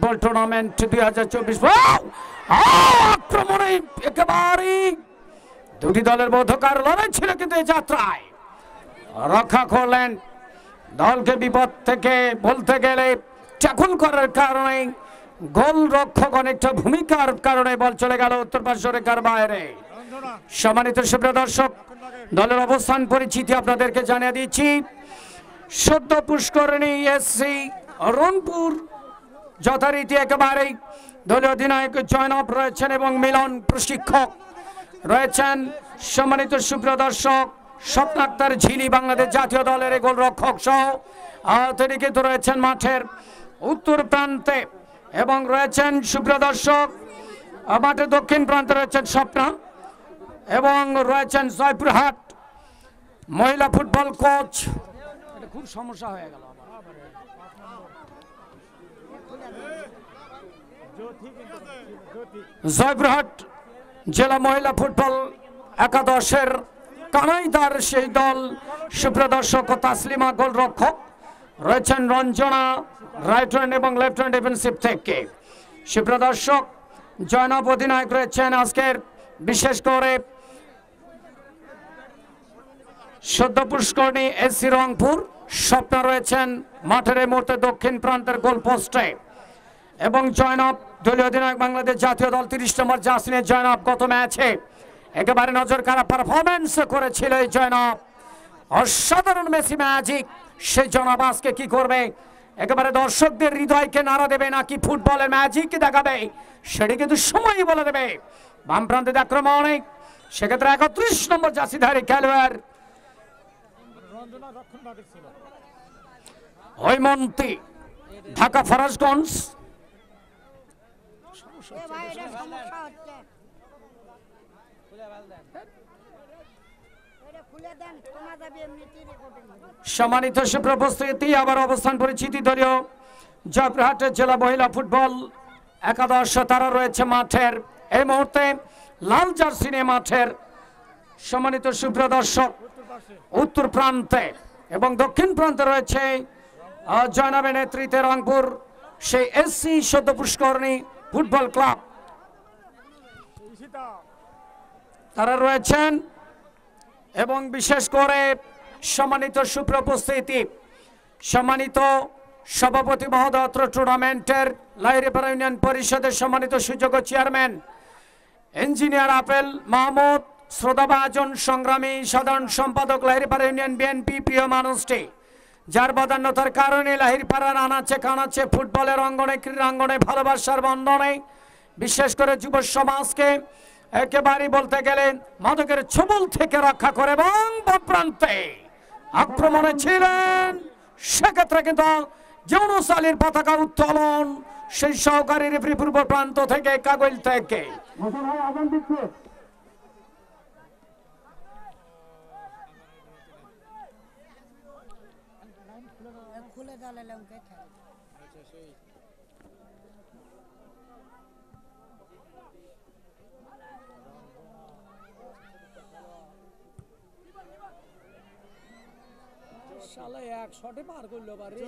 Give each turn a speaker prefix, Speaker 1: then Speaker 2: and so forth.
Speaker 1: Football tournament 2024 আক্রমণে একেবারে দুটি দলের মধ্যকার লড়াই ছিল, কিন্তু এই যাত্রায় রক্ষা করলেন দলকে বিপদ থেকে বলতে গেলে ট্যাকল করার কারণে গোল রক্ষক অনেকটা ভূমিকার কারণে বল চলে গেল উত্তর পার্শ্ব রেখার বাইরে। সম্মানিত সুপ্রিয় দর্শক, দলের অবস্থান পরিচিতি আপনাদেরকে জানিয়ে দিচ্ছি। সদ্য পুষ্করণী এসসি রংপুর যথারীতি একেবারেই দলীয় অধিনায়ক জয়নব রয়েছেন এবং মিলন প্রশিক্ষক রয়েছেন। সম্মানিত সুপ্রিয় দর্শক, স্বপ্ন আক্তার ঝিলি বাংলাদেশ জাতীয় দলের গোলরক্ষক সহ তিনি কিন্তু রয়েছেন মাঠের উত্তর প্রান্তে এবং রয়েছেন সুপ্রিয় দর্শক মাঠের দক্ষিণ প্রান্তে রয়েছেন স্বপ্না এবং রয়েছেন জয়পুরহাট মহিলা ফুটবল কোচ। এটা খুব সমস্যা হয়ে গেল। জয়পুরহাট জেলা মহিলা ফুটবল একাদশের কানাইদার সেই দল সুপ্রিয় দর্শক তাসলিমা গোলরক্ষক রয়েছেন রঞ্জনা রাইট হ্যান্ড এবং লেফট হ্যান্ড ডিফেন্সিভ থেকে। সুপ্রিয় দর্শক, জয়নব অধিনায়ক রয়েছেন আজকের বিশেষ করে সদ্য পুষ্করণী এসসি রংপুর। স্বপ্ন রয়েছেন মাঠের এই মুহূর্তে দক্ষিণ প্রান্তের গোল পোস্টে এবং জয়নব দলীয় অধিনায়ক বাংলাদেশ জাতীয় দল 30 নম্বর জাসিনের জয়নব গত ম্যাচে একেবারে নজর কাড়া পারফরমেন্স করেছিল এই জয়নব, অসাধারণ মেসি ম্যাজিক। সেই জয়নব আজকে কি করবে, একেবারে দর্শকদের হৃদয়কে নাড়া দেবে নাকি ফুটবলের ম্যাজিক দেখাবে, সেটি কিন্তু সময়ই বলে দেবে। বাম প্রান্তে আক্রমণে সেক্ষেত্রে 31 নম্বর জাসিধারী খেলোয়াড় হৈমন্তী ঢাকা ফরাজগঞ্জ। সম্মানিত সুপ্রপস্থিতি আবার অবস্থান পরিচিতি দলীয় জয়পুরহাটের জেলা মহিলা ফুটবল একাদশ তারা রয়েছে মাঠের এই মুহূর্তে লাল জার্সি নিয়ে মাঠের। সম্মানিত সুপ্রিয় দর্শক, উত্তর প্রান্তে এবং দক্ষিণ প্রান্তে রয়েছে জয়নবের নেতৃত্বে রংপুর সেই এসসি সদ্য পুষ্করণী ফুটবল ক্লাব তারা রয়েছেন এবং বিশেষ করে সম্মানিত সুপ্রপস্থিতি সম্মানিত সভাপতি মহোদয় টুর্নামেন্টের লাহিড়ীপাড়া ইউনিয়ন পরিষদের সম্মানিত সুযোগ্য চেয়ারম্যান ইঞ্জিনিয়ার আপেল মাহমুদ, শ্রোতাভাজন সংগ্রামী সাধারণ সম্পাদক লাহিড়ীপাড়া ইউনিয়ন বিএনপি, প্রিয় মানুষটি যার বদান্যতার কারণে লাহিড়ীপাড়ার আনাচে কানাচে ফুটবলের অঙ্গনে ক্রীড়াঙ্গনে ভালোবাসার বন্ধনে বিশেষ করে যুব সমাজকে একেবারে বলতে গেলে মাদকের ছোবল থেকে রক্ষা করে এবং প্রান্তে আক্রমণে ছিলেন সেক্ষেত্রে কিন্তু ইউনুস আলীর পতাকা উত্তোলন সেই সহকারী রেফারি পূর্ব প্রান্ত থেকে কাগল থেকে শালা এক শটে পার করলো বারে।